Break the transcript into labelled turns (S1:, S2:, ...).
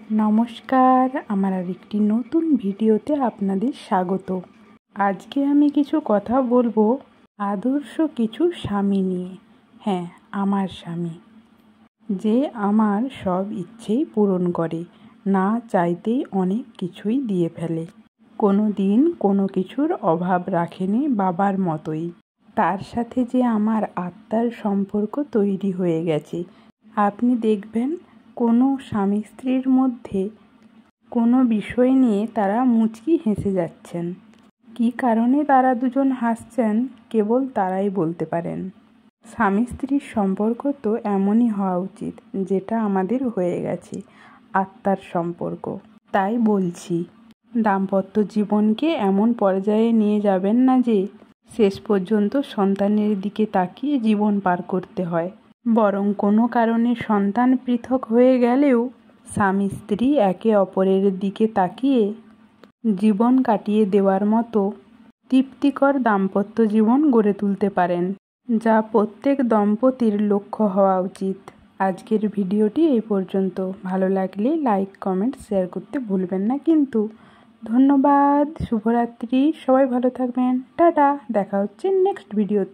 S1: নমস্কার, আমার আরেকটি নতুন ভিডিওতে আপনাদের স্বাগত। আজকে আমি কিছু কথা বলবো আদর্শ কিছু স্বামী নিয়ে। হ্যাঁ, আমার স্বামী, যে আমার সব ইচ্ছেই পূরণ করে, না চাইতেই অনেক কিছুই দিয়ে ফেলে। কোনো দিন কোনো কিছুর অভাব রাখেনি, বাবার মতোই। তার সাথে যে আমার আত্মার সম্পর্ক তৈরি হয়ে গেছে। আপনি দেখবেন কোনো স্বামী স্ত্রীর মধ্যে কোনো বিষয় নিয়ে তারা মুচকি হেসে যাচ্ছেন। কী কারণে তারা দুজন হাসছেন কেবল তারাই বলতে পারেন। স্বামী স্ত্রীর সম্পর্ক তো এমনই হওয়া উচিত, যেটা আমাদের হয়ে গেছে, আত্মার সম্পর্ক। তাই বলছি, দাম্পত্য জীবনকে এমন পর্যায়ে নিয়ে যাবেন না যে শেষ পর্যন্ত সন্তানের দিকে তাকিয়ে জীবন পার করতে হয়। বরং কোনো কারণে সন্তান পৃথক হয়ে গেলেও স্বামী স্ত্রী একে অপরের দিকে তাকিয়ে জীবন কাটিয়ে দেওয়ার মতো তৃপ্তিকর দাম্পত্য জীবন গড়ে তুলতে পারেন, যা প্রত্যেক দম্পতির লক্ষ্য হওয়া উচিত। আজকের ভিডিওটি এই পর্যন্ত। ভালো লাগলে লাইক, কমেন্ট, শেয়ার করতে ভুলবেন না কিন্তু। ধন্যবাদ, শুভরাত্রি, সবাই ভালো থাকবেন, টাটা। দেখা হচ্ছে নেক্সট ভিডিওতে।